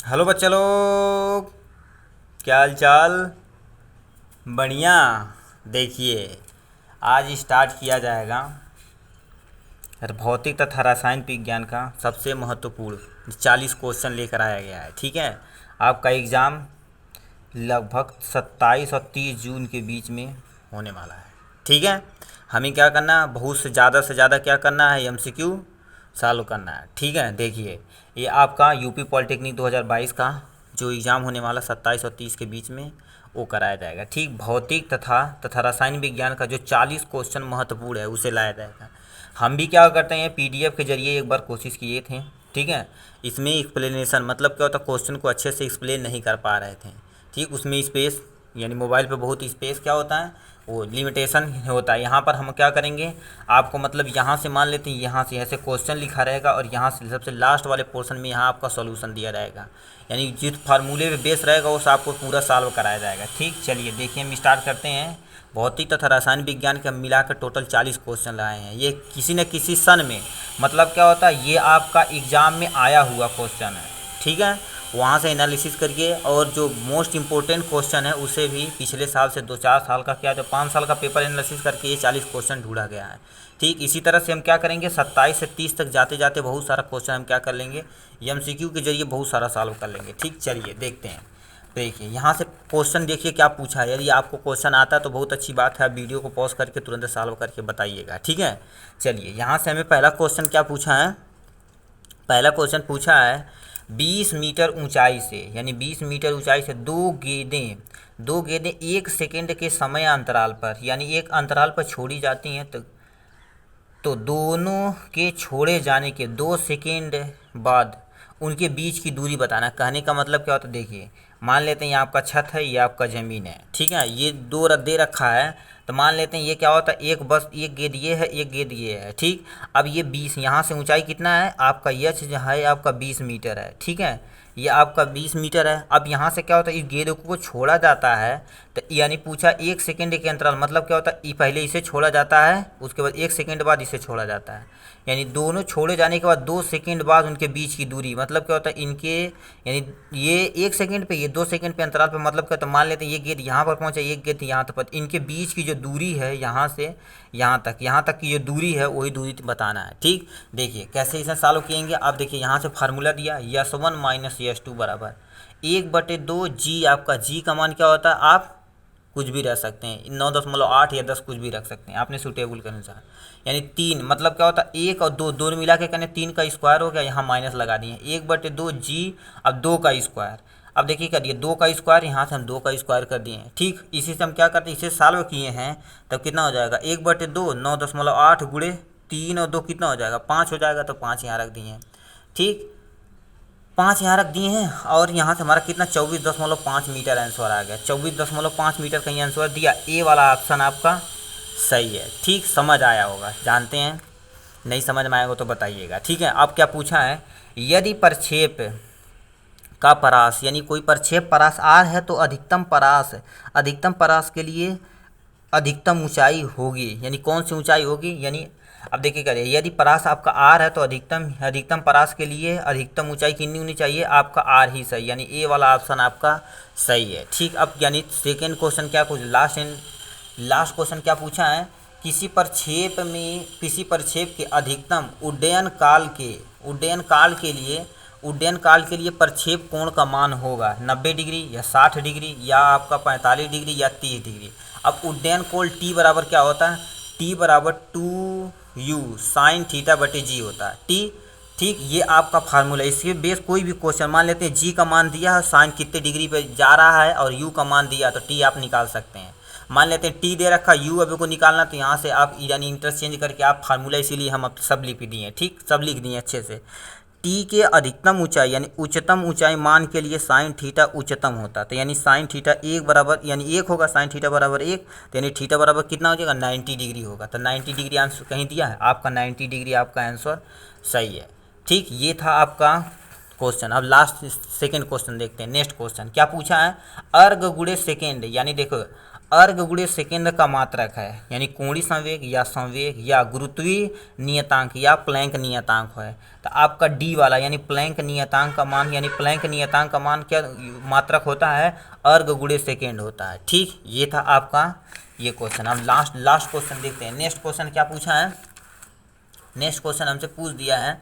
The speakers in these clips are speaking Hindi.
हेलो बच्चा लोग, क्या हाल चाल। बढ़िया। देखिए, आज स्टार्ट किया जाएगा भौतिक तथा रासायनिक विज्ञान का सबसे महत्वपूर्ण 40 क्वेश्चन लेकर आया गया है। ठीक है, आपका एग्ज़ाम लगभग 27 और 30 जून के बीच में होने वाला है। ठीक है, हमें क्या करना है, बहुत से ज़्यादा क्या करना है, एमसीक्यू सॉल्व करना है। ठीक है, देखिए ये आपका यूपी पॉलिटेक्निक 2022 का जो एग्ज़ाम होने वाला 27 और 30 के बीच में वो कराया जाएगा। ठीक, भौतिक तथा रासायनिक विज्ञान का जो 40 क्वेश्चन महत्वपूर्ण है उसे लाया जाएगा। हम भी क्या करते हैं, पीडीएफ के जरिए एक बार कोशिश किए थे। ठीक है, इसमें एक्सप्लेनेशन मतलब क्या होता, क्वेश्चन को अच्छे से एक्सप्लेन नहीं कर पा रहे थे। ठीक, उसमें स्पेस यानी मोबाइल पे बहुत स्पेस क्या होता है, वो लिमिटेशन होता है। यहाँ पर हम क्या करेंगे, आपको मतलब यहाँ से मान लेते हैं, यहाँ से ऐसे क्वेश्चन लिखा रहेगा और यहाँ से सबसे लास्ट वाले पोर्शन में यहाँ आपका सॉल्यूशन दिया रहेगा, यानी जिस फार्मूले पे बेस रहेगा उस आपको पूरा सॉल्व कराया जाएगा। ठीक, चलिए देखिए हम स्टार्ट करते हैं। भौतिक तथा रासायनिक विज्ञान के मिलाकर टोटल 40 क्वेश्चन लाए हैं। ये किसी न किसी सन में मतलब क्या होता है, ये आपका एग्ज़ाम में आया हुआ क्वेश्चन है। ठीक है, वहाँ से एनालिसिस करिए और जो मोस्ट इम्पोर्टेंट क्वेश्चन है उसे भी पिछले साल से 2-4 साल का क्या, जो 5 साल का पेपर एनालिसिस करके ये 40 क्वेश्चन ढूंढा गया है। ठीक, इसी तरह से हम क्या करेंगे, 27 से 30 तक जाते जाते बहुत सारा क्वेश्चन हम क्या कर लेंगे, एमसीक्यू के जरिए बहुत सारा सॉल्व कर लेंगे। ठीक, चलिए देखते हैं। देखिए यहाँ से क्वेश्चन देखिए क्या पूछा है। यदि आपको क्वेश्चन आता है तो बहुत अच्छी बात है, आप वीडियो को पॉज करके तुरंत सॉल्व करके बताइएगा। ठीक है, चलिए यहाँ से हमें पहला क्वेश्चन क्या पूछा है, पहला क्वेश्चन पूछा है 20 मीटर ऊंचाई से, यानी 20 मीटर ऊंचाई से दो गेंदें 1 सेकेंड के समय अंतराल पर, यानी एक अंतराल पर छोड़ी जाती हैं, तो दोनों के छोड़े जाने के 2 सेकेंड बाद उनके बीच की दूरी बताना। कहने का मतलब क्या होता है, देखिए मान लेते हैं ये आपका छत है, ये आपका ज़मीन है। ठीक है, ये दो दे रखा है, तो मान लेते हैं ये क्या होता है, एक बस एक गेंद ये है, एक गेंद ये है। ठीक, अब ये 20, यहाँ से ऊंचाई कितना है आपका, यच जो है आपका 20 मीटर है। ठीक है, ये आपका 20 मीटर है। अब यहाँ से क्या होता है, इस गेंद को छोड़ा जाता है, तो यानी पूछा 1 सेकेंड के अंतराल, मतलब क्या होता है, पहले इसे छोड़ा जाता है, उसके बाद 1 सेकेंड बाद इसे छोड़ा जाता है, यानी दोनों छोड़े जाने के बाद 2 सेकेंड बाद उनके बीच की दूरी, मतलब क्या होता है इनके, यानी ये 1 सेकेंड पे, ये 2 सेकेंड पे अंतराल पे, मतलब क्या होता है, मान लेते हैं ये गेंद यहाँ पर पहुँचा, एक गेंद यहाँ तक, इनके बीच की जो दूरी है यहाँ से यहाँ तक की जो दूरी है वही दूरी बताना है। ठीक, देखिए कैसे इसे सॉल्व किएंगे। अब देखिए यहाँ से फार्मूला दिया, यस 1 माइनस यस 2 बराबर 1/2 जी। आपका जी का मान क्या होता है, आप कुछ भी रख सकते हैं, 9.8 या 10 कुछ भी रख सकते हैं आपने सूटेबल के अनुसार, यानी 3, मतलब क्या होता है 1 और 2 दोनों मिला के करने 3 का स्क्वायर हो गया, यहाँ माइनस लगा दिए 1/2 जी। अब 2 का स्क्वायर, अब देखिए करिए 2 का स्क्वायर, यहाँ से हम 2 का स्क्वायर कर दिए हैं। ठीक, इसी से हम क्या करते हैं, इसे सॉल्व किए हैं, तब कितना हो जाएगा 1/2 9.8 गुणे 3 और 2 कितना हो जाएगा 5 हो जाएगा, तो 5 यहाँ रख दिए हैं। ठीक, 5 यहाँ रख दिए हैं और यहाँ से हमारा कितना 24.5 मीटर आंसर आ गया। 24.5 मीटर का ही आंसर दिया, ए वाला ऑप्शन आपका सही है। ठीक, समझ आया होगा, जानते हैं, नहीं समझ में आएगा तो बताइएगा। ठीक है, अब क्या पूछा है, यदि प्रक्षेप का परास, यानी कोई प्रक्षेप परास आर है तो अधिकतम परास के लिए अधिकतम ऊंचाई होगी, यानी कौन सी ऊंचाई होगी, यानी अब देखिए करिए, यदि परास आपका आर है तो अधिकतम परास के लिए अधिकतम ऊंचाई कितनी होनी चाहिए, आपका आर ही सही, यानी ए वाला ऑप्शन आपका सही है। ठीक, अब यानी सेकेंड क्वेश्चन क्या कुछ लास्ट क्वेश्चन क्या पूछा है, किसी प्रक्षेप के अधिकतम उड्डयन काल के लिए प्रक्षेप कोण का मान होगा 90 डिग्री या 60 डिग्री या आपका 45 डिग्री या 30 डिग्री। अब उड्डयन कोण टी बराबर क्या होता है, टी बराबर 2u साइन थीटा बटे जी होता है। टी, ठीक, ये आपका फार्मूला है। इसके बेस कोई भी क्वेश्चन मान लेते हैं, जी का मान दिया है, साइन कितने डिग्री पे जा रहा है और यू का मान दिया, तो टी आप निकाल सकते हैं। मान लेते हैं टी दे रखा, यू अभी को निकालना, तो यहाँ से आप यानी इंटरचेंज करके आप फार्मूला, इसीलिए हम अब सब लिख दिए। ठीक, सब लिख दिए अच्छे से। टी के अधिकतम ऊंचाई यानी उच्चतम ऊंचाई मान के लिए साइन थीटा उच्चतम होता, तो यानी साइन थीटा 1 बराबर, यानी 1 होगा, साइन थीटा बराबर 1, तो यानी थीटा बराबर कितना हो जाएगा 90 डिग्री होगा, तो 90 डिग्री आंसर कहीं दिया है आपका, 90 डिग्री आपका आंसर सही है। ठीक, ये था आपका क्वेश्चन। अब लास्ट सेकेंड क्वेश्चन देखते हैं। नेक्स्ट क्वेश्चन क्या पूछा है, अर्ग गुणे सेकेंड, यानी देखो अर्घ गुणे सेकेंड का मात्रक है, यानी कोणीय संवेग या संवेग या गुरुत्वीय नियतांक या प्लैंक नियतांक है। तो आपका डी वाला यानी प्लैंक नियतांक का मान, यानी प्लैंक नियतांक का मान क्या मात्रक होता है, अर्घ गुणे सेकेंड होता है। ठीक, ये था आपका ये क्वेश्चन। अब लास्ट क्वेश्चन देखते हैं। नेक्स्ट क्वेश्चन क्या पूछा है, नेक्स्ट क्वेश्चन हमसे पूछ दिया है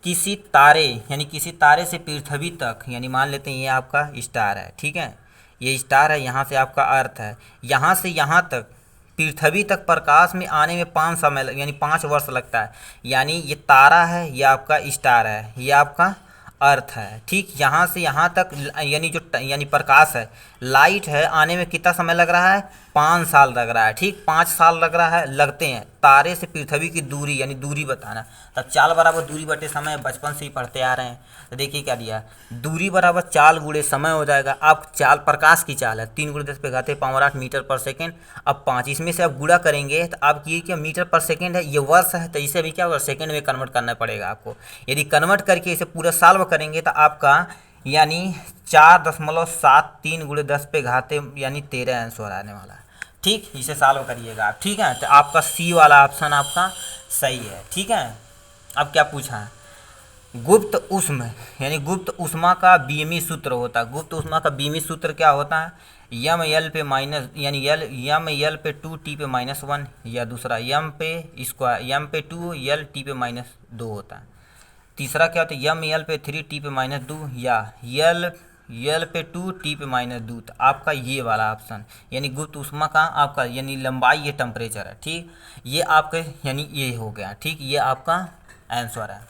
किसी तारे यानी किसी तारे से पृथ्वी तक, यानी मान लेते हैं ये आपका स्टार है, ठीक है, ये स्टार है, यहाँ से आपका अर्थ है, यहाँ से यहाँ तक पृथ्वी तक प्रकाश में आने में 5 समय यानी 5 वर्ष लगता है। यानी ये तारा है, ये आपका स्टार है, ये आपका अर्थ है। ठीक, यहाँ से यहाँ तक यानी जो यानी प्रकाश है, लाइट है, आने में कितना समय लग रहा है, 5 साल लग रहा है। ठीक, 5 साल लग रहा है, लगते हैं। तारे से पृथ्वी की दूरी यानी दूरी बताना, तब चाल बराबर दूरी बटे समय, बचपन से ही पढ़ते आ रहे हैं। तो देखिए क्या दिया, दूरी बराबर चाल गुणे समय हो जाएगा। अब चाल प्रकाश की चाल है 3 × 10⁻8 मीटर पर सेकेंड। अब 5 इसमें से आप गुणा करेंगे तो आप ये क्या मीटर पर सेकेंड है, ये वर्ष है, तो इसे अभी क्या होगा सेकेंड में कन्वर्ट करना पड़ेगा आपको। यदि कन्वर्ट करके इसे पूरा साल में करेंगे तो आपका यानी 4.73 × 10⁻13 यानी 13 आंसर आने वाला है। ठीक, इसे सॉल्व करिएगा आप। ठीक है, तो आपका सी वाला ऑप्शन आपका सही है। ठीक है, अब क्या पूछा है, गुप्त उष्मा यानी गुप्त उष्मा का बीमी सूत्र होता है। गुप्त उष्मा का बीमी सूत्र क्या होता है, यम एल पे माइनस यानी यम एल पे 2 टी पे -1, या दूसरा यम पे स्क्वायर यम पे 2 यल टी पे -2 होता है। तीसरा क्या होता है, यम एल पे 3 टी पे -2 या यल पे 2 टी पे -2। तो आपका ये वाला ऑप्शन यानी गुप्त उष्मा का आपका यानी लंबाई ये टेम्परेचर है। ठीक, ये आपके यानी ये हो गया। ठीक, ये आपका आंसर है।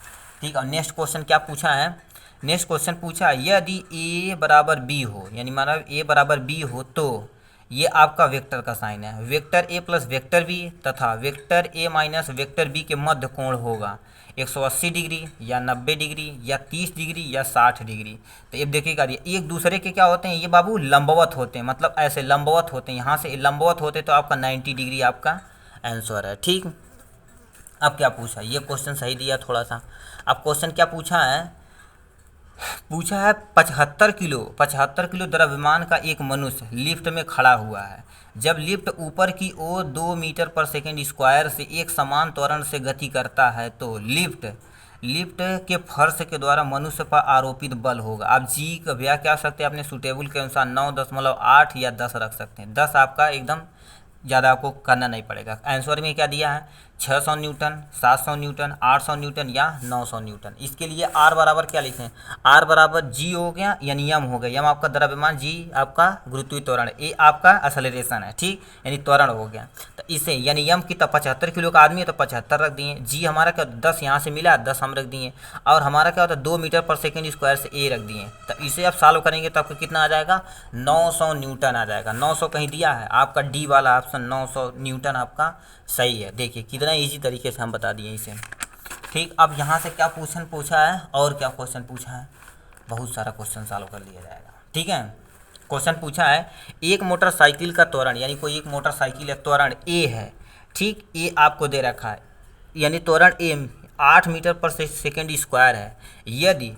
ठीक, और नेक्स्ट क्वेश्चन क्या पूछा है, नेक्स्ट क्वेश्चन पूछा है यदि ए बराबर बी हो, यानी माना ए बराबर बी हो तो ये आपका वेक्टर का साइन है। Vector A plus vector B तथा vector A minus vector B के मध्य कोण होगा 180 डिग्री या 90 डिग्री या 30 डिग्री या 60 डिग्री। तो ये देखिएगा एक दूसरे के क्या होते हैं, ये बाबू लंबवत होते हैं, मतलब ऐसे लंबवत होते हैं, यहाँ से लंबवत होते तो आपका 90 डिग्री आपका आंसर है। ठीक, अब क्या पूछा, ये क्वेश्चन सही दिया थोड़ा सा। अब क्वेश्चन क्या पूछा है, पूछा है 75 किलो द्रव्यमान का एक मनुष्य लिफ्ट में खड़ा हुआ है। जब लिफ्ट ऊपर की ओर 2 मीटर पर सेकेंड स्क्वायर से एक समान त्वरण से गति करता है तो लिफ्ट के फर्श के द्वारा मनुष्य पर आरोपित बल होगा। आप जी का व्या क्या सकते हैं, अपने सूटेबल के अनुसार 9.8 या 10 रख सकते हैं। 10 आपका एकदम ज़्यादा आपको करना नहीं पड़ेगा। आंसर में क्या दिया है, 600 न्यूटन, 700 न्यूटन, 800 न्यूटन या 900 न्यूटन। इसके लिए आर बराबर क्या लिखें, आर बराबर जी हो गया यानी यम हो गया। यम आपका द्रव्यमान, जी आपका गुरुत्वीय त्वरण, ए आपका एक्सेलरेशन है। ठीक, यानी त्वरण हो गया। तो इसे यानी यम की तो 75 किलो का आदमी है तो 75 रख दिए। जी हमारा क्या 10 यहाँ से मिला 10 हम रख दिए। और हमारा क्या होता है 2 मीटर पर सेकेंड स्क्वायर से ए रख दिए। तो इसे आप सॉल्व करेंगे तो आपको कितना आ जाएगा, 900 न्यूटन आ जाएगा। 900 कहीं दिया है, आपका डी वाला ऑप्शन 900 न्यूटन आपका सही है। देखिए कितना इजी तरीके से हम बता दिए इसे। ठीक, अब यहाँ से क्या क्वेश्चन पूछा है और क्या क्वेश्चन पूछा है, बहुत सारा क्वेश्चन सॉल्व कर लिया जाएगा। ठीक है, क्वेश्चन पूछा है एक मोटरसाइकिल का त्वरण, यानी कोई एक मोटरसाइकिल है, त्वरण ए है। ठीक, ए आपको दे रखा है, यानी त्वरण ए 8 मीटर पर सेकेंड स्क्वायर है। यदि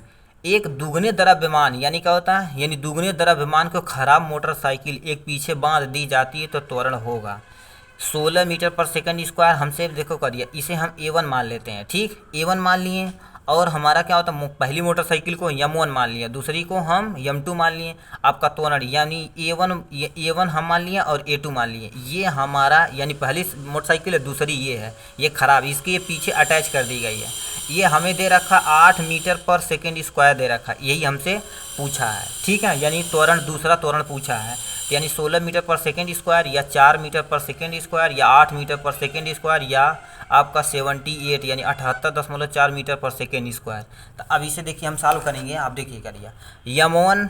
एक दुगने द्रव्यमान यानी क्या होता है, यानी दुगने द्रव्यमान को खराब मोटरसाइकिल एक पीछे बांध दी जाती है तो त्वरण होगा 16 मीटर पर सेकंड स्क्वायर। हमसे देखो कर दिया, इसे हम A1 मान लेते हैं। ठीक, A1 मान लिए और हमारा क्या होता है, पहली मोटरसाइकिल को M1 मान लिया, दूसरी को हम M2 मान लिए। आपका त्वरण यानी A1 हम मान लिए और A2 मान लिए। ये हमारा यानी पहली मोटरसाइकिल है, दूसरी ये है, ये खराब, इसके पीछे अटैच कर दी गई है। ये हमें दे रखा 8 मीटर पर सेकेंड स्क्वायर दे रखा, यही हमसे पूछा है। ठीक है, यानी त्वरण दूसरा त्वरण पूछा है, यानी 16 मीटर पर सेकेंड स्क्वायर या 4 मीटर पर सेकेंड स्क्वायर या 8 मीटर पर सेकेंड स्क्वायर या आपका 78 यानी 78.4 मीटर पर सेकेंड स्क्वायर। तो अब इसे देखिए हम सॉल्व करेंगे। आप देखिए करिए, M1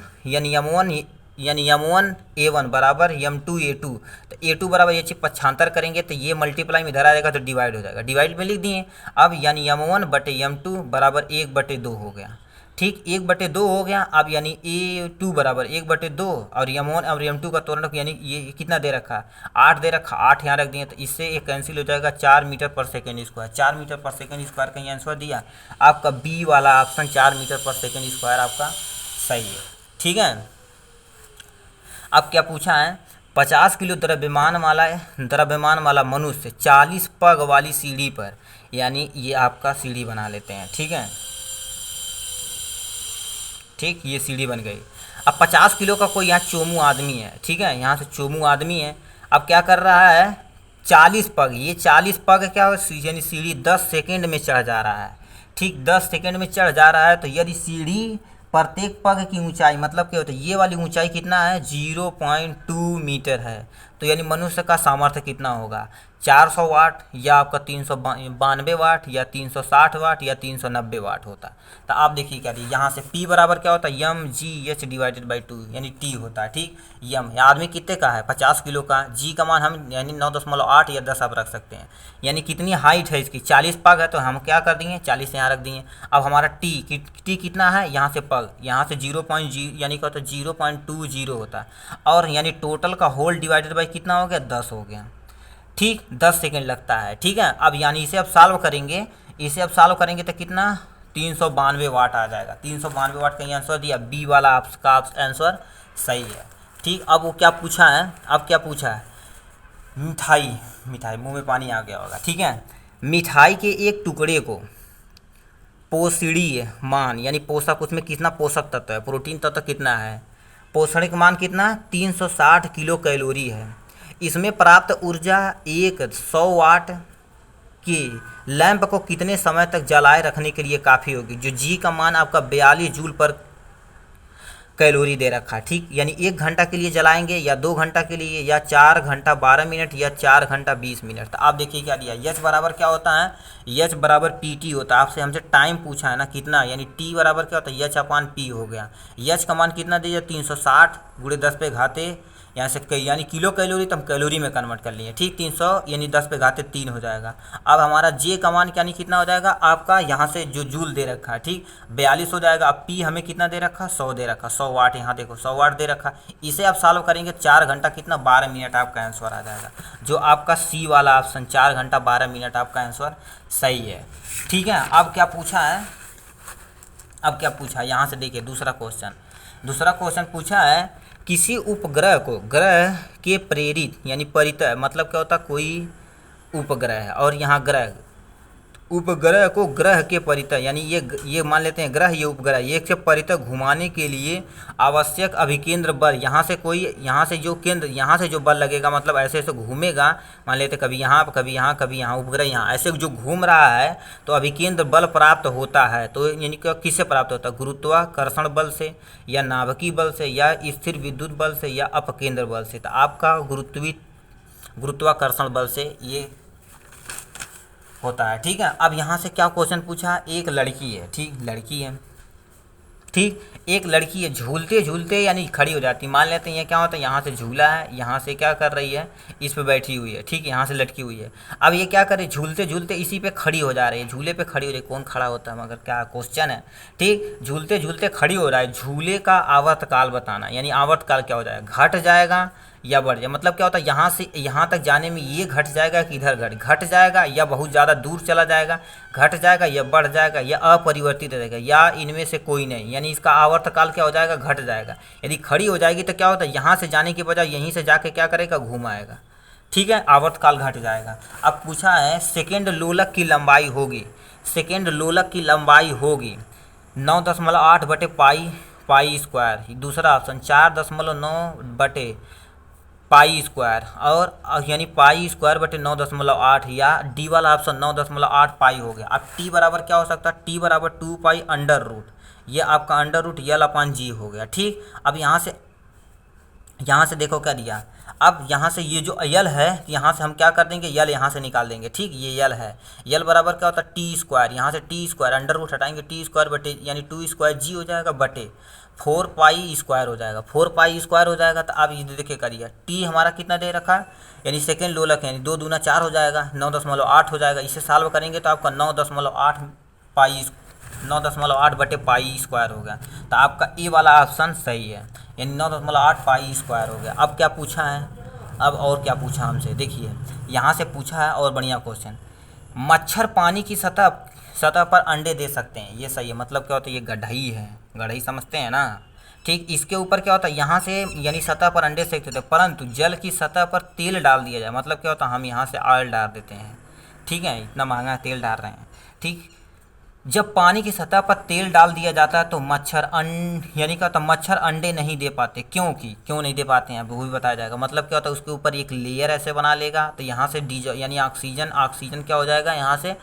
A1 बराबर M2 A2। तो A2 बराबर ये चीज़ 75 करेंगे तो ये मल्टीप्लाई में इधर आ जाएगा तो डिवाइड हो जाएगा, डिवाइड में लिख दिए। अब यानी M1 बटे M2 बराबर 1/2 हो गया। ठीक, 1/2 हो गया। अब यानी A2 बराबर 1/2 और M1 और M2 का त्वरण यानी ये कितना दे रखा है, 8 दे रखा, 8 यहाँ रख दिए। तो इससे ये कैंसिल हो जाएगा 4 मीटर पर सेकेंड स्क्वायर। 4 मीटर पर सेकेंड स्क्वायर कहीं आंसर दिया, आपका बी वाला ऑप्शन 4 मीटर पर सेकेंड स्क्वायर आपका सही है। ठीक है, अब क्या पूछा है, 50 किलो द्रव्यमान वाला मनुष्य 40 पग वाली सीढ़ी पर, यानी ये आपका सीढ़ी बना लेते हैं, ठीक है, ठीक, ये सीढ़ी बन गई। अब 50 किलो का कोई यहाँ चोमू आदमी है, ठीक है, यहाँ से चोमू आदमी है, अब क्या कर रहा है, 40 पग, ये 40 पग क्या हो, यानी सीढ़ी 10 सेकेंड में चढ़ जा रहा है, ठीक, 10 सेकेंड में चढ़ जा रहा है। तो यदि सीढ़ी प्रत्येक पग की ऊंचाई, मतलब क्या होता है, ये वाली ऊंचाई कितना है, 0.2 मीटर है, तो यानी मनुष्य का सामर्थ्य कितना होगा, 400 वाट या आपका 392 वाट या 360 वाट या 390 वाट होता। तो आप देखिए क्या दिए, यहाँ से P बराबर क्या होता है, mgh डिवाइडेड बाई 2, यानी T होता है, ठीक, यम आदमी कितने का है, 50 किलो का, G का मान हम यानी 9.8 या 10 आप रख सकते हैं, यानी कितनी हाइट है इसकी, 40 पग है, तो हम क्या कर दिए, 40 यहाँ रख दिए। अब हमारा T कितना है, यहाँ से पग, यहाँ से 0.0 यानी क्या होता है 0.20 होता है, और यानी टोटल का होल डिवाइडेड बाई कितना हो गया, 10 हो गया, ठीक, 10 सेकेंड लगता है, ठीक है। अब यानी इसे अब सॉल्व करेंगे तो कितना, 392 वाट आ जाएगा, 392 वाट का आंसर दिया, बी वाला आपका आंसर सही है, ठीक। अब वो क्या पूछा है, मिठाई मुंह में पानी आ गया होगा, ठीक है, मिठाई के एक टुकड़े को पोषणीय मान, यानी पोषक, उसमें कितना पोषक तत्व है, प्रोटीन तत्व कितना है, पोषणिक मान कितना, 360 किलो कैलोरी है। इसमें प्राप्त ऊर्जा एक 100 वाट के लैंप को कितने समय तक जलाए रखने के लिए काफ़ी होगी, जो जी का मान आपका 42 जूल पर कैलोरी दे रखा है, ठीक, यानी 1 घंटा के लिए जलाएंगे या 2 घंटा के लिए या 4 घंटा 12 मिनट या 4 घंटा 20 मिनट। तो आप देखिए क्या दिया, एच बराबर क्या होता है, एच बराबर पी टी होता है, आपसे हमसे टाइम पूछा है ना कितना, यानी टी बराबर क्या होता है, एच अपान पी हो गया, एच का मान कितना दीजिए 360 गुणे 10 पे घाते, यहाँ से यानी किलो कैलोरी तो हम कैलोरी में कन्वर्ट कर लिए, ठीक, 300 यानी 10 पे घाते 3 हो जाएगा। अब हमारा जे का मान यानी कितना हो जाएगा आपका, यहाँ से जो जूल दे रखा है, ठीक, 42 हो जाएगा। अब पी हमें कितना दे रखा, 100 दे रखा, 100 वाट, यहाँ देखो 100 वाट दे रखा, इसे आप सॉल्व करेंगे 4 घंटा कितना 12 मिनट आपका आंसर आ जाएगा, जो आपका सी वाला ऑप्शन 4 घंटा 12 मिनट आपका आंसर सही है, ठीक है। अब क्या पूछा है, यहाँ से देखिए दूसरा क्वेश्चन पूछा है, किसी उपग्रह को ग्रह के प्रेरित यानी परितः, मतलब क्या होता है, कोई उपग्रह है और यहाँ उपग्रह को ग्रह के परितः, यानी ये मान लेते हैं ग्रह, ये उपग्रह, ये से परितः घुमाने के लिए आवश्यक अभिकेंद्र बल, यहाँ से जो बल लगेगा, मतलब ऐसे घूमेगा, मान लेते कभी यहाँ उपग्रह यहाँ ऐसे जो घूम रहा है, तो अभिकेंद्र बल प्राप्त होता है, तो यानी कि किससे प्राप्त होता है, गुरुत्वाकर्षण बल से या नाभिकीय बल से या स्थिर विद्युत बल से या अपकेंद्र बल से। तो आपका गुरुत्वाकर्षण बल से ये होता है, ठीक है। अब यहाँ से क्या क्वेश्चन पूछा, एक लड़की है, एक लड़की है झूलते झूलते यानी खड़ी हो जाती, मान लेते हैं ये क्या होता है, यहाँ से झूला है, यहाँ से क्या कर रही है, इस पे बैठी हुई है, ठीक, यहाँ से लटकी हुई है। अब ये क्या करे, झूलते झूलते इसी पे खड़ी हो जा रही है, झूले पे खड़ी हो रही है, कौन खड़ा होता है, मगर क्या क्वेश्चन है, ठीक, झूलते झूलते खड़ी हो रहा है, झूले का आवर्तकाल बताना, यानी आवर्तकाल क्या हो जाएगा, घट जाएगा या बढ़ जाए, मतलब क्या होता है, यहाँ से यहाँ तक जाने में ये घट जाएगा कि इधर घट जाएगा या बहुत ज़्यादा दूर चला जाएगा, घट जाएगा या बढ़ जाएगा या अपरिवर्तित रहेगा या इनमें से कोई नहीं, यानी इसका आवर्तकाल क्या हो जाएगा, घट जाएगा। यदि खड़ी हो जाएगी तो क्या होता है, यहाँ से जाने के बजाय यहीं से जाके क्या करेगा, घुमाएगा, ठीक है, आवर्तकाल घट जाएगा। अब पूछा है सेकेंड लोलक की लंबाई होगी 9.8 बटे पाई स्क्वायर, दूसरा ऑप्शन 4.9 बटे पाई स्क्वायर, और यानी पाई स्क्वायर बटे 9.8, या डी वाला ऑप्शन 9.8 पाई हो गया। अब टी बराबर क्या हो सकता है, टी बराबर 2 पाई अंडर रूट, ये आपका अंडर रूट यल अपान जी हो गया, ठीक। अब यहाँ से देखो क्या दिया, अब यहाँ से ये जो यल है, यहाँ से हम क्या कर देंगे, यल यहाँ से निकाल देंगे, ठीक, ये यल है, यल बराबर क्या होता है, टी स्क्वायर, यहाँ से टी स्क्वायर अंडर रूट हटाएंगे, टी स्क्वायर बटे यानी 2 स्क्वायर जी हो जाएगा बटे 4 पाई स्क्वायर हो जाएगा, 4 पाई स्क्वायर हो जाएगा। तो आप ये देखिए करिए, टी हमारा कितना दे रखा है, यानी सेकेंड लोलक है, यानी 2 दूना 4 हो जाएगा, 9.8 हो जाएगा, इसे सॉल्व करेंगे तो आपका 9.8 बटे पाई स्क्वायर हो गया। तो आपका ए वाला ऑप्शन सही है, यानी 9.8 पाई स्क्वायर हो गया। अब क्या पूछा है, अब और क्या पूछा हमसे, देखिए यहाँ से पूछा है और बढ़िया क्वेश्चन, मच्छर पानी की सतह पर अंडे दे सकते हैं, ये सही है, मतलब क्या होता है, ये गढ़ई है, गढ़ई समझते हैं ना, ठीक, इसके ऊपर क्या होता है, यहाँ से यानी सतह पर अंडे सेकते थे, परंतु जल की सतह पर तेल डाल दिया जाए, मतलब क्या होता है, हम यहाँ से ऑयल डाल देते हैं, ठीक है, इतना महंगा तेल डाल रहे हैं। ठीक, जब पानी की सतह पर तेल डाल दिया जाता है तो मच्छर यानी क्या होता है, मच्छर अंडे नहीं दे पाते। क्यों नहीं दे पाते हैं, वो भी बताया जाएगा। मतलब क्या होता है, उसके ऊपर एक लेयर ऐसे बना लेगा, तो यहाँ से यानी ऑक्सीजन क्या हो जाएगा, यहाँ से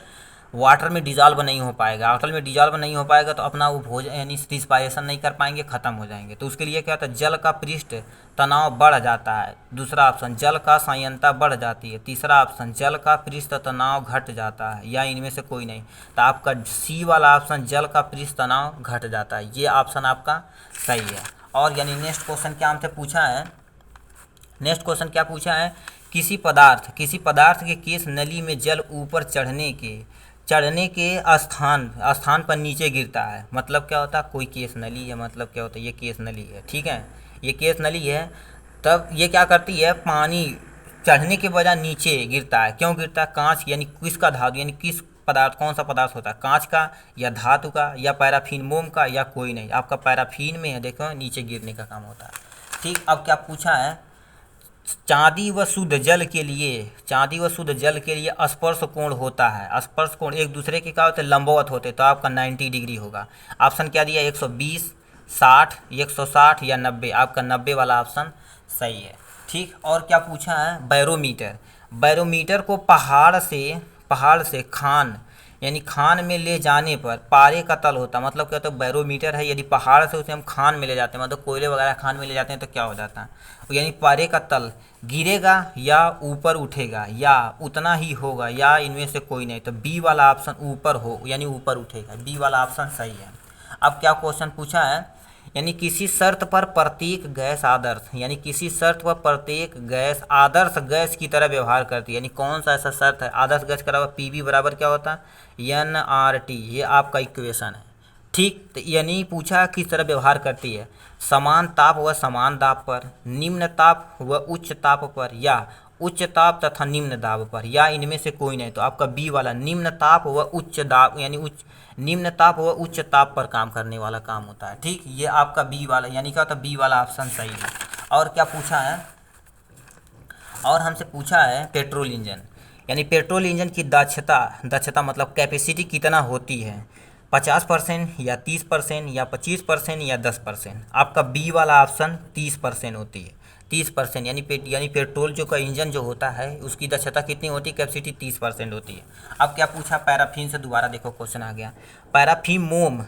वाटर में डिजॉल्व नहीं हो पाएगा। वाटर में डिजॉल्व नहीं हो पाएगा तो अपना वो भोजन यानी रिस्पायरेशन नहीं कर पाएंगे, ख़त्म हो जाएंगे। तो उसके लिए क्या होता है, जल का पृष्ठ तनाव बढ़ जाता है। दूसरा ऑप्शन, जल का संयंत्रता बढ़ जाती है। तीसरा ऑप्शन, जल का पृष्ठ तनाव घट जाता है, या इनमें से कोई नहीं। तो आपका सी वाला ऑप्शन, जल का पृष्ठ तनाव घट जाता है, ये ऑप्शन आपका सही है। और यानी नेक्स्ट क्वेश्चन क्या हमसे पूछा है, नेक्स्ट क्वेश्चन क्या पूछा है, किसी पदार्थ के केस नली में जल ऊपर चढ़ने के स्थान पर नीचे गिरता है। मतलब क्या होता है, कोई केस नली है, मतलब क्या होता है, ये केस नली है, ठीक है, ये केस नली है। तब ये क्या करती है, पानी चढ़ने के बजाय नीचे गिरता है। क्यों गिरता है, कांच यानी किसका धातु यानी किस पदार्थ, कौन सा पदार्थ होता है, कांच का या धातु का या पैराफिन मोम का या कोई नहीं। आपका पैराफिन में है, देखो नीचे गिरने का काम होता है। ठीक, अब क्या पूछा है, चांदी व शुद्ध जल के लिए स्पर्श कोण होता है। स्पर्श कोण एक दूसरे के क्या होते हैं, लंबवत होते, तो आपका 90 डिग्री होगा। ऑप्शन क्या दिया, 120, 60, 160 या 90। आपका 90 वाला ऑप्शन सही है। ठीक, और क्या पूछा है, बैरोमीटर को पहाड़ से खान में ले जाने पर पारे का तल होता है। मतलब क्या होता है, बैरोमीटर है, यदि पहाड़ से उसे हम खान में ले जाते हैं, मतलब कोयले वगैरह खान में ले जाते हैं, तो क्या हो जाता है, यानी पारे का तल गिरेगा या ऊपर उठेगा या उतना ही होगा या इनमें से कोई नहीं। तो बी वाला ऑप्शन ऊपर हो यानी ऊपर उठेगा, बी वाला ऑप्शन सही है। अब क्या क्वेश्चन पूछा है, यानी किसी शर्त पर प्रत्येक गैस आदर्श गैस की तरह व्यवहार करती है। यानी कौन सा ऐसा शर्त है, आदर्श गैस का पीवी बराबर क्या होता है, NRT, ये आपका इक्वेशन है। ठीक, तो यानी पूछा किस तरह व्यवहार करती है, समान ताप व समान दाब पर, निम्न ताप व उच्च ताप पर, या उच्च ताप तथा निम्न दाब पर, या इनमें से कोई नहीं। तो आपका बी वाला, निम्न ताप व उच्च दाब यानी निम्न ताप व उच्च ताप पर काम करने वाला काम होता है। ठीक, ये आपका बी वाला यानी क्या होता है, बी वाला ऑप्शन सही है। और क्या पूछा है, और हमसे पूछा है पेट्रोल इंजन, यानी पेट्रोल इंजन की दक्षता मतलब कैपेसिटी कितना होती है, 50% या 30% या 25% या 10%। आपका बी वाला ऑप्शन 30% होती है। 30% यानी पेट्रोल जो का इंजन जो होता है उसकी दक्षता कितनी होती है, कैपेसिटी 30% होती है। अब क्या पूछा, पैराफिन से दोबारा देखो क्वेश्चन आ गया। पैराफिन मोम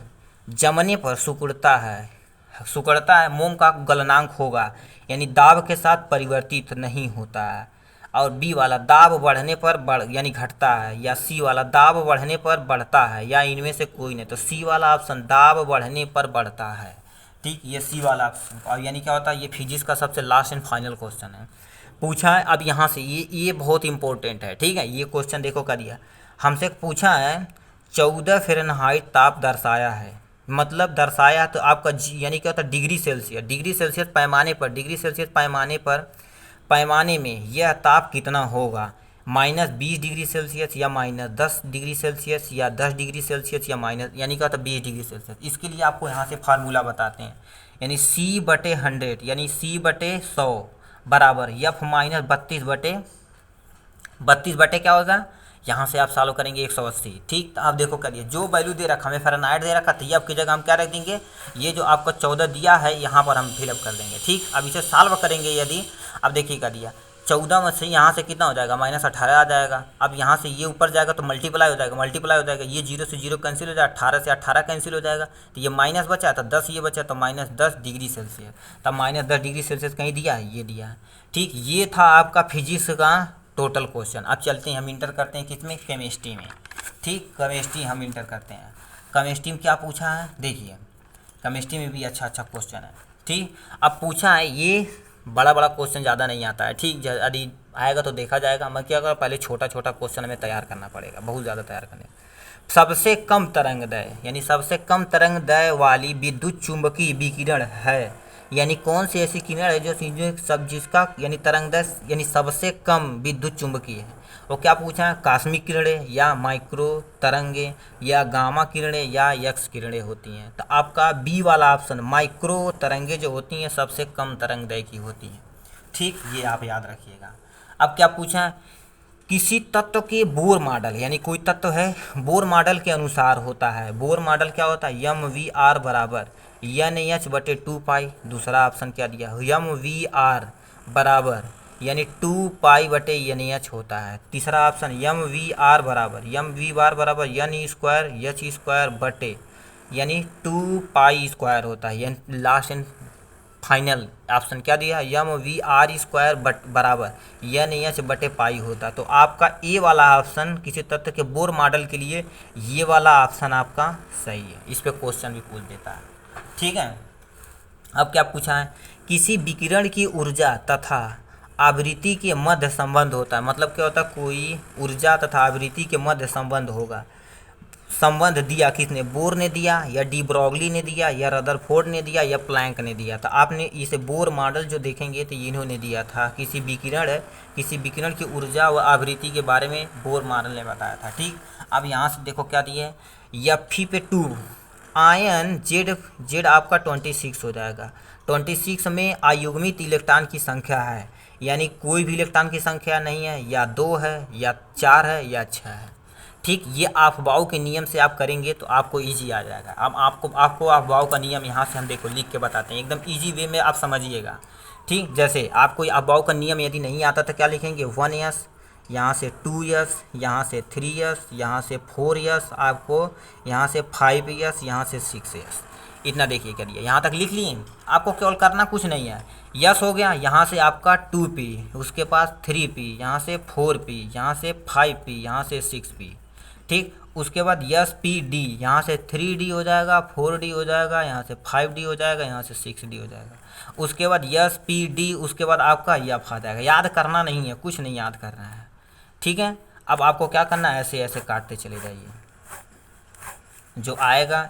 जमने पर सिकुड़ता है, मोम का गलनांक होगा, यानी दाब के साथ परिवर्तित नहीं होता है। और बी वाला, दाब बढ़ने पर यानी घटता है, या सी वाला, दाब बढ़ने पर बढ़ता है, या इनमें से कोई नहीं। तो सी वाला ऑप्शन, दाब बढ़ने पर बढ़ता है। ठीक, ये सी वाला ऑप्शन। और यानी क्या होता है, ये फिजिक्स का सबसे लास्ट एंड फाइनल क्वेश्चन है, पूछा है। अब यहाँ से ये बहुत इंपॉर्टेंट है। ठीक है, ये क्वेश्चन देखो कर दिया हमसे, पूछा है 14 फ़ारेनहाइट ताप दर्शाया है, मतलब दर्शाया तो आपका यानी क्या होता है, डिग्री सेल्सियस पैमाने में यह ताप कितना होगा, -20 डिग्री सेल्सियस या -10 डिग्री सेल्सियस या 10 डिग्री सेल्सियस या यानी क्या होता है 20 डिग्री सेल्सियस। इसके लिए आपको यहाँ से फार्मूला बताते हैं, यानी C/100 यानी C/100 बराबर F - 32 बटे क्या होगा, यहाँ से आप सॉल्व करेंगे 180। ठीक, तो आप देखो करिए, जो वैल्यू दे रखा, हमें फ़ारेनहाइट दे रखा, तो ये आपकी जगह हम क्या रख देंगे, ये जो आपका 14 दिया है यहाँ पर हम फिलअप कर देंगे। ठीक, अब इसे सॉल्व करेंगे यदि, अब देखिए कर दिया 14 में से यहाँ से कितना हो जाएगा, -18 आ जाएगा। अब यहाँ से ये ऊपर जाएगा तो मल्टीप्लाई हो जाएगा, ये 0 से 0 कैंसिल हो जाएगा, 18 से 18 कैंसिल हो जाएगा, तो ये माइनस बचा तो 10 ये बचा, तो -10 डिग्री सेल्सियस। तब -10 डिग्री सेल्सियस कहीं दिया है, ये दिया है। ठीक, ये था आपका फिजिक्स का टोटल क्वेश्चन। अब चलते हैं हम इंटर करते हैं किसमें, केमिस्ट्री में। ठीक, केमिस्ट्री हम इंटर करते हैं। केमिस्ट्री में क्या पूछा है, देखिए केमिस्ट्री में भी अच्छा क्वेश्चन है। ठीक, अब पूछा है, ये बड़ा क्वेश्चन ज़्यादा नहीं आता है। ठीक, यदि आएगा तो देखा जाएगा। मैं क्या करूँ, पहले छोटा क्वेश्चन हमें तैयार करना पड़ेगा, बहुत ज़्यादा तैयार करने। सबसे कम तरंग दैर्घ्य वाली विद्युत चुंबकीय विकिरण है, यानी कौन सी ऐसी किरण है जो जिसका यानी तरंग दैर्घ्य यानी सबसे कम विद्युत चुंबकीय है। और क्या पूछा है, कॉस्मिक किरणें या माइक्रो तरंगे या गामा किरणें या एक्स किरणें होती हैं। तो आपका बी वाला ऑप्शन, माइक्रो तरंगे जो होती हैं सबसे कम तरंगदैर्घ्य की होती हैं। ठीक, ये आप याद रखिएगा। अब क्या पूछा है, किसी तत्व के बोर मॉडल, यानी कोई तत्व है बोर मॉडल के अनुसार होता है। बोर मॉडल क्या होता है, यम वी आर बराबर एन एच बटे 2 पाई। दूसरा ऑप्शन क्या दिया, यम वी आर बराबर यानी 2 पाई बटे एन एच होता है। तीसरा ऑप्शन यम वी आर बराबर एन स्क्वायर एच स्क्वायर बटे यानी 2 पाई स्क्वायर होता है। यानी लास्ट एंड फाइनल ऑप्शन क्या दिया, यम वी आर स्क्वायर बराबर एन एच बटे पाई होता। तो आपका ए वाला ऑप्शन किसी तत्व के बोर मॉडल के लिए ये वाला ऑप्शन आपका सही है। इस पे क्वेश्चन भी पूछ देता है। ठीक है, अब क्या पूछा है, किसी विकिरण की ऊर्जा तथा आवृत्ति के मध्य संबंध होता है। मतलब क्या होता है, कोई ऊर्जा तथा आवृत्ति के मध्य संबंध होगा। संबंध दिया किसने, बोर ने दिया या डी ब्रॉगली ने दिया या रदरफोर्ड ने दिया या प्लैंक ने दिया। तो आपने इसे बोर मॉडल जो देखेंगे तो इन्होंने दिया था। किसी विकिरण की ऊर्जा व आवृत्ति के बारे में बोर मॉडल ने बताया था। ठीक, अब यहाँ से देखो क्या दिए, Fe पे 2 आयन जेड आपका 26 हो जाएगा। 26 में अयुग्मित इलेक्ट्रॉन की संख्या है, यानी कोई भी इलेक्ट्रॉन की संख्या नहीं है, या 2 है या 4 है या 6 है। ठीक, ये अफबाऊ के नियम से आप करेंगे तो आपको इजी आ जाएगा। अब आपको अफबाऊ का नियम यहाँ से हम देखो लिख के बताते हैं, एकदम इजी वे में आप समझिएगा। ठीक, जैसे आपको अफबाऊ का नियम यदि नहीं आता तो क्या लिखेंगे, 1s, यहाँ से 2s, यहाँ से 3s, यहाँ से 4s, आपको यहाँ से 5s, यहाँ से 6s। इतना देखिए क्या दिया, यहाँ तक लिख लिए। आपको केवल करना कुछ नहीं है, यस हो गया, यहाँ से आपका 2p, उसके पास 3p, यहाँ से 4p, यहाँ से 5p, यहाँ से 6p। ठीक, उसके बाद यस पी डी, यहाँ से 3d हो जाएगा, 4d हो जाएगा, यहाँ से 5d हो जाएगा, यहाँ से 6d हो जाएगा। उसके बाद यस पी डी, उसके बाद आपका यफ आ जाएगा। याद करना नहीं है, कुछ नहीं याद करना है। ठीक है, अब आपको क्या करना है, ऐसे ऐसे काटते चले जाइए, जो आएगा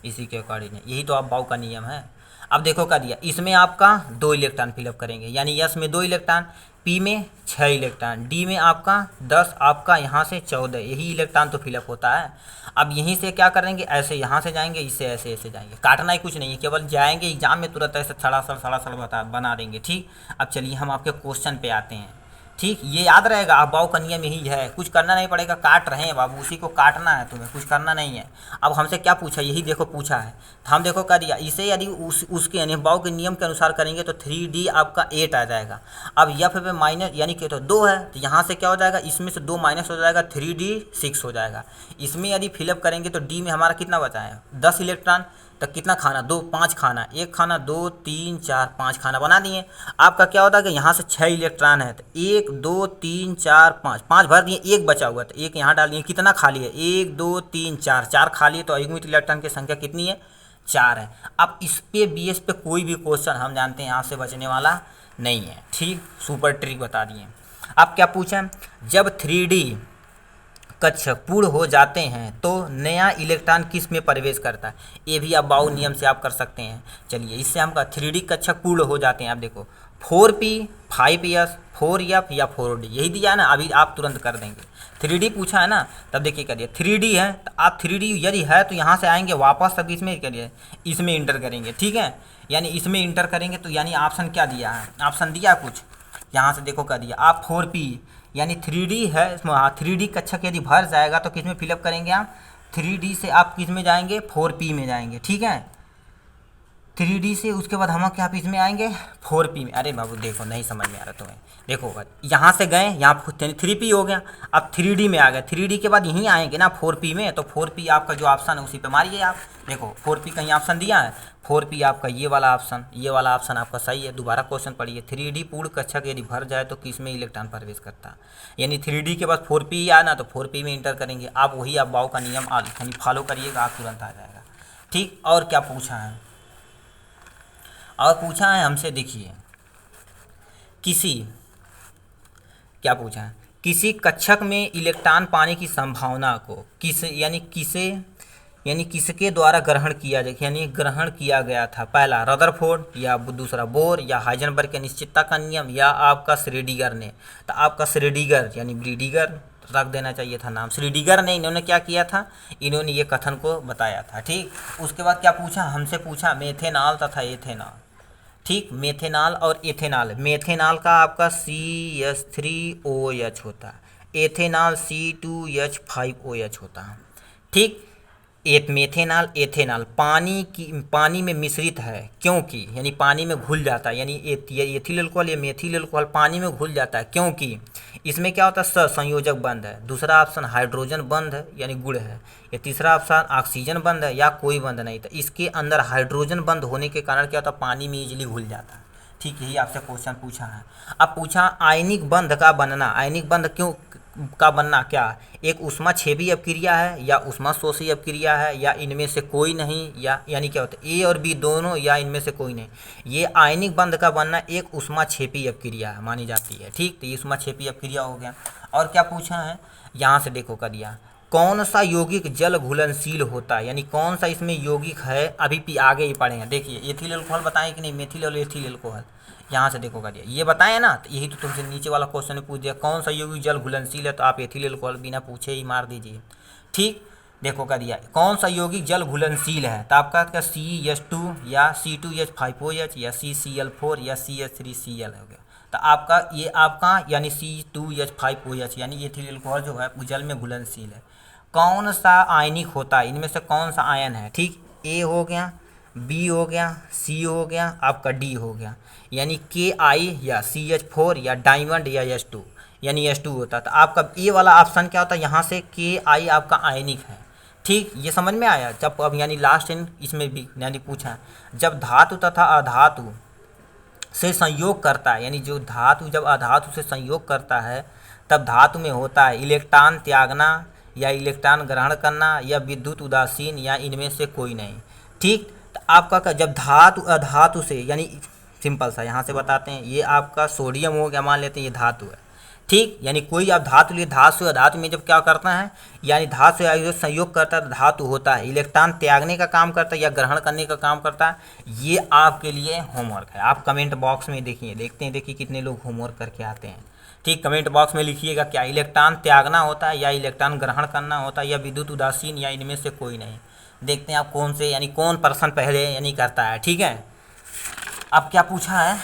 इसी के अकॉर्डिंग है। यही तो आप बाउ का नियम है। अब देखो क्या दिया, इसमें आपका 2 इलेक्ट्रॉन फिलअप करेंगे, यानी यस में 2 इलेक्ट्रॉन, पी में 6 इलेक्ट्रॉन, डी में आपका 10, आपका यहाँ से 14, यही इलेक्ट्रॉन तो फिलअप होता है। अब यहीं से क्या करेंगे, ऐसे यहाँ से जाएंगे, इससे ऐसे ऐसे जाएंगे, काटना ही कुछ नहीं है, केवल जाएंगे एग्जाम में तुरंत ऐसे सड़ासड़ बना देंगे। ठीक, अब चलिए हम आपके क्वेश्चन पे आते हैं। ठीक, ये याद रहेगा, अफबाऊ का नियम यही है, कुछ करना नहीं पड़ेगा, काट रहे हैं बाबू, उसी को काटना है तुम्हें, कुछ करना नहीं है। अब हमसे क्या पूछा, यही देखो पूछा है, तो हम देखो क्या दिया, इसे यदि उसके यानी अफबाऊ के नियम के अनुसार करेंगे तो 3d आपका 8 आ जाएगा। अब यफ पे माइनस यानी कि तो 2 है, तो यहाँ से क्या हो जाएगा, इसमें से 2 माइनस हो जाएगा, 3d 6 हो जाएगा। इसमें यदि फिलअप करेंगे तो डी में हमारा कितना बचा है, 10 इलेक्ट्रॉन, तो कितना खाना, 5 खाना, 1 खाना, 2 3 4 5 खाना बना दिए। आपका क्या होता है कि यहाँ से 6 इलेक्ट्रॉन है, तो 1 2 3 4 5 भर दिए, 1 बचा हुआ, तो 1 यहाँ डाल दिए। कितना खाली है, 1 2 3 4 खाली है, तो अयुग्मित इलेक्ट्रॉन की संख्या कितनी है, 4 है। अब इस पे बीएस पे कोई भी क्वेश्चन हम जानते हैं यहाँ से बचने वाला नहीं है। ठीक, सुपर ट्रिक बता दिए। अब क्या पूछा, जब 3D कक्षक पूर्ण हो जाते हैं तो नया इलेक्ट्रॉन किस में प्रवेश करता है। ये भी आप बाउ नियम से आप कर सकते हैं। चलिए, इससे हम 3D कक्षक पूर्ण हो जाते हैं। आप देखो 4p 5s 4f या 4d, यही दिया है ना, अभी आप तुरंत कर देंगे। 3D पूछा है ना, तब देखिए क्या दिया, 3D है तो आप 3D यदि है तो यहाँ से आएंगे वापस, तब इसमें करिए, इसमें इंटर करेंगे। ठीक है, यानी इसमें इंटर करेंगे तो यानी ऑप्शन क्या दिया है, ऑप्शन दिया कुछ, यहाँ से देखो क्या दिया, आप 4p यानी 3D है, 3D कक्षक यदि भर जाएगा तो किस में फिलअप करेंगे आप, 3D से आप किस में जाएंगे, 4p में जाएंगे। ठीक है, 3D से उसके बाद हम क्या इसमें आएंगे 4p में। अरे बाबू देखो, नहीं समझ में आ रहा तुम्हें, देखो यहाँ से गए, यहाँ 3p हो गया, अब 3D में आ गए, 3D के बाद यहीं आएंगे ना 4p में, तो 4p आपका जो ऑप्शन है उसी पे मारिए आप। देखो 4p कहीं ऑप्शन दिया है, 4p आपका ये वाला ऑप्शन आपका सही है। दोबारा क्वेश्चन पढ़िए, 3D पूर्ण कक्षक यदि भर जाए तो किस में इलेक्ट्रॉन प्रवेश करता है, यानी 3D के बाद 4p आया ना, तो 4p में इंटर करेंगे आप। वही आप बाउ का नियम यानी फॉलो करिएगा, आप तुरंत आ जाएगा। ठीक, और क्या पूछा है, और पूछा है हमसे, देखिए क्या पूछा है, किसी कक्षक में इलेक्ट्रॉन पाने की संभावना को किसे यानी किसके द्वारा ग्रहण किया जाए, यानी ग्रहण किया गया था, पहला रदरफोर्ड या दूसरा बोर या हाइजेनबर्ग के निश्चितता का नियम या आपका श्रोडिंगर ने। तो आपका श्रोडिंगर यानी ब्रीडिगर रख देना चाहिए था नाम, श्रोडिंगर ने इन्होंने क्या किया था, इन्होंने ये कथन को बताया था। ठीक, उसके बाद क्या पूछा, हमसे पूछा मेथेनॉल तथा एथेनॉल। ठीक, मेथेनॉल और एथेनॉल, मेथेनॉल का आपका CH3OH होता है, एथेनॉल C2H5OH होता है। ठीक, मेथेनॉल एथेनॉल पानी में मिश्रित है, क्योंकि यानी पानी में घुल जाता है, यानी एथिल अल्कोहल या मेथिल अल्कोहल पानी में घुल जाता है, क्योंकि इसमें क्या होता है, संयोजक बंध है। दूसरा ऑप्शन हाइड्रोजन बंध है यानी गुण है, या तीसरा ऑप्शन ऑक्सीजन बंध है या कोई बंध नहीं। तो इसके अंदर हाइड्रोजन बंध होने के कारण क्या होता है, पानी में इजीली घुल जाता है। ठीक, यही आपसे क्वेश्चन पूछा है। अब पूछा आयनिक बंध का बनना, आयनिक बंध क्यों का बनना क्या, एक ऊष्माक्षेपी अपक्रिया है या ऊष्माशोषी अपक्रिया है या इनमें से कोई नहीं, या यानी क्या होता है ए और बी दोनों या इनमें से कोई नहीं। ये आयनिक बंध का बनना एक ऊष्माक्षेपी अपक्रिया मानी जाती है। ठीक, तो ये ऊष्माक्षेपी अपक्रिया हो गया। और क्या पूछा है, यहाँ से देखो कर दिया, कौन सा यौगिक जल घुलनशील होता है, यानी कौन सा इसमें यौगिक है, अभी आगे ही पढ़ेंगे। देखिए एथिल अल्कोहल बताएं कि नहीं, मेथिल और एथिल अल्कोहल, यहाँ से देखो कर दिया, ये बताएं ना, तो यही तो तुमसे नीचे वाला क्वेश्चन में पूछ दिया, कौन सा यौगिक जल घुलनशील है, तो आप एथिल अल्कोहल बिना पूछे ही मार दीजिए। ठीक, देखो कर दिया, कौन सा यौगिक जल घुलनशील है, तो आपका क्या CH2 या C2H5OH या CCl4 या CH3Cl हो गया। तो आपका ये आपका यानी C2H5OH यानी एथिल अल्कोहल जो है जल में घुलनशील है। कौन सा आयनिक होता है, इनमें से कौन सा आयन है। ठीक, ए हो गया, बी हो गया, सी हो गया, आपका डी हो गया, यानी KI या CH4 या डायमंड या H2 यानी H2 होता है। तो आपका ए वाला ऑप्शन क्या होता है, यहाँ से KI आपका आयनिक है। ठीक, ये समझ में आया। जब अब यानी लास्ट इन इसमें भी यानी पूछा, जब धातु तथा अधातु से संयोग करता है, यानी जो धातु जब अधातु से संयोग करता है तब धातु में होता है इलेक्ट्रॉन त्यागना या इलेक्ट्रॉन ग्रहण करना या विद्युत उदासीन या इनमें से कोई नहीं। ठीक, तो आपका जब धातु अधातु से, यानी सिंपल सा यहाँ से बताते हैं, ये आपका सोडियम हो गया, मान लेते हैं ये धातु है। ठीक, यानी कोई आप धातु लिए, धातु या धातु में जब क्या करता है, यानी धातु या जो संयोग करता है धातु होता है, इलेक्ट्रॉन त्यागने का काम करता है या ग्रहण करने का काम करता है। ये आपके लिए होमवर्क है, आप कमेंट बॉक्स में देखिए, देखिए कितने लोग होमवर्क करके आते हैं। ठीक, कमेंट बॉक्स में लिखिएगा क्या इलेक्ट्रॉन त्यागना होता है या इलेक्ट्रॉन ग्रहण करना होता है या विद्युत उदासीन या इनमें से कोई नहीं। देखते हैं आप कौन से यानी कौन पर्सन पहले यानी करता है। ठीक है, अब क्या पूछा है,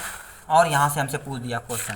और यहाँ से हमसे पूछ दिया क्वेश्चन,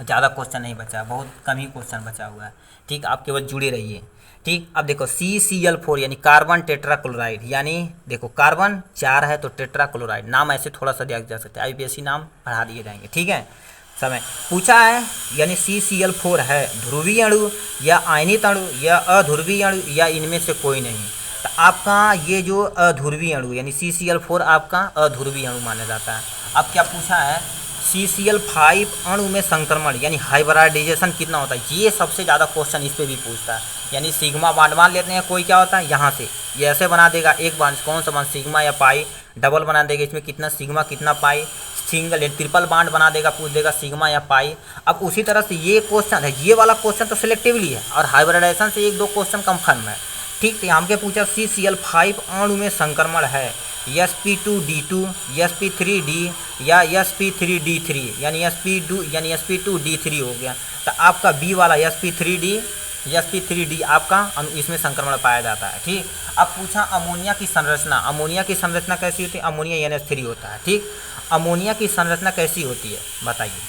ज़्यादा क्वेश्चन नहीं बचा, बहुत कम ही क्वेश्चन बचा हुआ है। ठीक, आप केवल जुड़े रहिए। ठीक, अब देखो CCl4 यानी कार्बन टेट्राक्लोराइड, यानी देखो कार्बन 4 है तो टेट्राक्लोराइड, नाम ऐसे थोड़ा सा दिया जा सकता है, IPSC नाम पढ़ा दिए जाएंगे। ठीक है, समय पूछा है, यानी CCl4 है ध्रुवीय अणु या आयनित अणु या अध्रुवीय अणु या इनमें से कोई नहीं। तो आपका ये जो अध्रुवीय अणु यानी CCl4 आपका अध्रुवीय अणु माना जाता है। अब क्या पूछा है, CCl5 अणु में संक्रमण यानी हाइब्रिडाइजेशन कितना होता है, ये सबसे ज़्यादा क्वेश्चन इस पर भी पूछता है। यानी सिग्मा बांड मान लेते हैं, कोई क्या होता है यहाँ से ये ऐसे बना देगा एक बांड, कौन सा बांड, सिग्मा या पाई, डबल बना देगा, इसमें कितना सिग्मा कितना पाई, सिंगल ट्रिपल बांड बना देगा, पूछ देगा सिग्मा या पाई। अब उसी तरह से ये क्वेश्चन है, ये वाला क्वेश्चन तो सिलेक्टिवली है और हाइब्रिडाइजेशन से 1-2 क्वेश्चन कंफर्म है। ठीक, तो हमके पूछा CCl5 अणु में संक्रमण है sp2d2 sp3d या sp3d3 यानी sp2d3 हो गया। तो आपका बी वाला sp3d आपका इसमें संक्रमण पाया जाता है। ठीक, अब पूछा अमोनिया की संरचना, अमोनिया की संरचना कैसी होती है, अमोनिया NH3 होता है। ठीक, अमोनिया की संरचना कैसी होती है बताइए,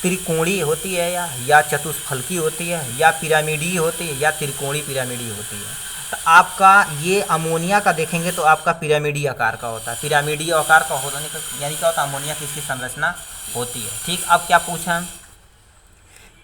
त्रिकोणीय होती है या चतुष्फलकी होती है या पिरामिडीय होती है या त्रिकोणीय पिरामिडीय होती है। तो आपका ये अमोनिया का देखेंगे तो आपका पिरामिडीय आकार का होता है, पिरामिडीय आकार का होने का यानी क्या होता है, अमोनिया की इसकी संरचना होती है। ठीक, अब क्या पूछा,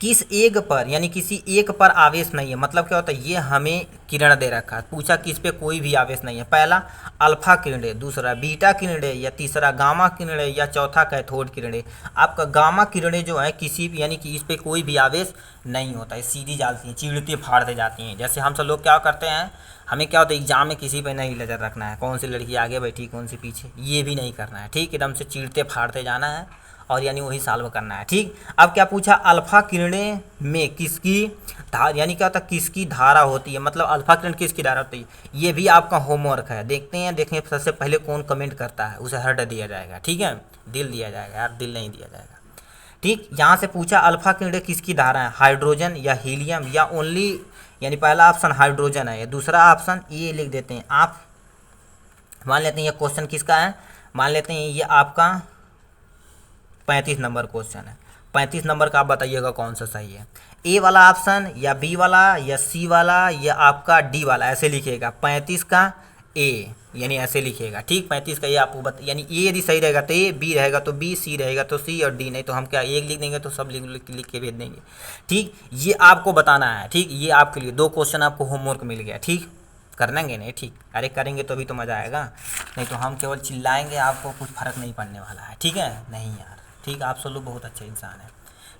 किस एक पर यानी किसी एक पर आवेश नहीं है, मतलब क्या होता है, ये हमें किरण दे रखा है, पूछा किस पे कोई भी आवेश नहीं है, पहला अल्फा किरणें, दूसरा बीटा किरणें या तीसरा गामा किरणें या चौथा कैथोड किरणें। आपका गामा किरणें जो है किसी यानी कि इस पे कोई भी आवेश नहीं होता है, सीधी जाती हैं, चीरते फाड़ते जाती हैं। जैसे हम सब लोग क्या करते हैं, हमें क्या होता है एग्जाम में किसी पे नहीं नज़र रखना है, कौन सी लड़की आगे बैठी कौन सी पीछे, ये भी नहीं करना है। ठीक, एकदम से चीरते फाड़ते जाना है और यानी वही सॉल्व करना है। ठीक, अब क्या पूछा, अल्फा किरणें में किसकी धारा, यानी क्या होता है किसकी धारा होती है, मतलब अल्फा किरण किसकी धारा होती है, ये भी आपका होमवर्क है। देखते हैं, देखें सबसे पहले कौन कमेंट करता है उसे हर्ट दिया जाएगा। ठीक है, दिल दिया जाएगा यार, दिल नहीं दिया जाएगा। ठीक, यहाँ से पूछा अल्फा किरणें किसकी धारा है, हाइड्रोजन या हीलियम या ओनली, यानी पहला ऑप्शन हाइड्रोजन है, दूसरा ऑप्शन ये लिख देते हैं आप। मान लेते हैं ये क्वेश्चन किसका है, मान लेते हैं ये आपका 35 नंबर क्वेश्चन है। 35 नंबर का आप बताइएगा कौन सा सही है, ए वाला ऑप्शन या बी वाला या सी वाला या आपका डी वाला, ऐसे लिखिएगा। 35 का ए यानी ऐसे लिखिएगा। ठीक, 35 का ये आपको यानी ए यदि सही रहेगा तो ए, बी रहेगा तो बी, सी रहेगा तो सी और डी नहीं तो हम क्या एक लिख देंगे तो सब लिख के भेज देंगे। ठीक, ये आपको बताना है। ठीक, ये आपके लिए 2 क्वेश्चन आपको होमवर्क मिल गया। ठीक, करेंगे नहीं, ठीक, अरे करेंगे तो अभी तो मज़ा आएगा, नहीं तो हम केवल चिल्लाएंगे, आपको कुछ फ़र्क नहीं पड़ने वाला है। ठीक है, नहीं यार, ठीक, आप सब लोग बहुत अच्छे इंसान हैं।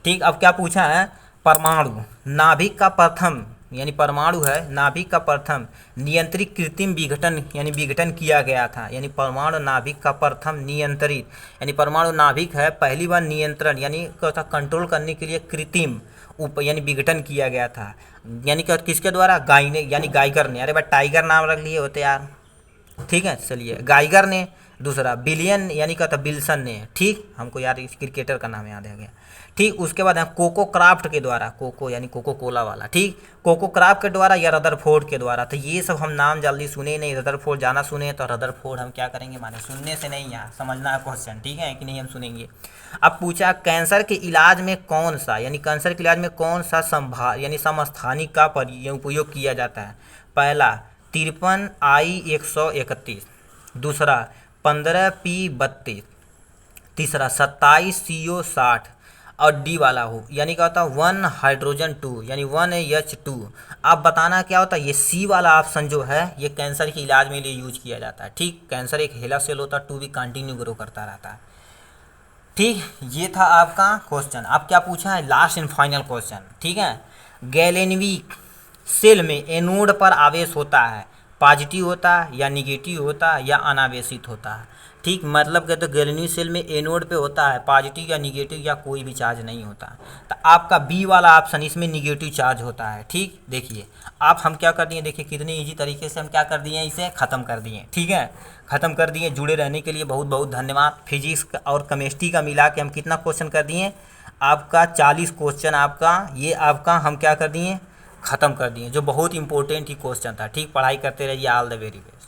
ठीक, अब क्या पूछा है, परमाणु नाभिक का प्रथम, यानी परमाणु है नाभिक का प्रथम नियंत्रित कृत्रिम विघटन, यानी विघटन किया गया था। यानी परमाणु नाभिक का प्रथम नियंत्रित, यानी परमाणु नाभिक है पहली बार नियंत्रण यानी कंट्रोल करने के लिए कृत्रिम यानी विघटन किया गया था। यानी क्या किसके द्वारा, गाइने यानी गाइगर ने, अरे भाई टाइगर नाम रख लिए होते यार। ठीक है, चलिए, गाइगर ने, दूसरा बिलियन यानी क्या था बिल्सन ने। ठीक, हमको यार इस क्रिकेटर का नाम याद आ गया। ठीक, उसके बाद है कोको क्राफ्ट के द्वारा, कोको यानी कोको कोला वाला। ठीक, कोको क्राफ्ट के द्वारा या रदरफोर्ड के द्वारा। तो ये सब हम नाम जल्दी सुने नहीं, रदरफोर्ड जाना सुने तो रदरफोर्ड हम क्या करेंगे, माने सुनने से नहीं, यहाँ समझना है क्वेश्चन। ठीक है कि नहीं, हम सुनेंगे। अब पूछा कैंसर के इलाज में कौन सा, यानी कैंसर के इलाज में कौन सा यानी समस्थानिक का उपयोग किया जाता है। पहला 53I131, दूसरा 15P32, तीसरा 27CO60 और डी वाला हो, यानी क्या होता है 1 हाइड्रोजन 2 यानी 1H2। आप बताना क्या होता है, ये सी वाला ऑप्शन जो है ये कैंसर के इलाज में लिए यूज किया जाता है। ठीक, कैंसर एक हेला सेल होता है, 2 भी कंटिन्यू ग्रो करता रहता है। ठीक, ये था आपका क्वेश्चन। अब क्या पूछा है, लास्ट एंड फाइनल क्वेश्चन। ठीक है, गैलेनविक सेल में एनोड पर आवेश होता है, पॉजिटिव होता है या निगेटिव होता है या अनावेशित होता है। ठीक, मतलब कहते तो गैलेनविक सेल में एनोड पे होता है पॉजिटिव या निगेटिव या कोई भी चार्ज नहीं होता। तो आपका बी वाला ऑप्शन इसमें निगेटिव चार्ज होता है। ठीक, देखिए आप हम क्या कर दिए, देखिए कितने इजी तरीके से हम क्या कर दिए, इसे ख़त्म कर दिए। ठीक है, ख़त्म कर दिए। जुड़े रहने के लिए बहुत बहुत धन्यवाद। फिजिक्स और केमिस्ट्री का मिला के हम कितना क्वेश्चन कर दिए, आपका 40 क्वेश्चन आपका ये आपका हम क्या कर दिए, ख़त्म कर दिए, जो बहुत इंपॉर्टेंट ही क्वेश्चन था। ठीक, पढ़ाई करते रहिए। All the very best.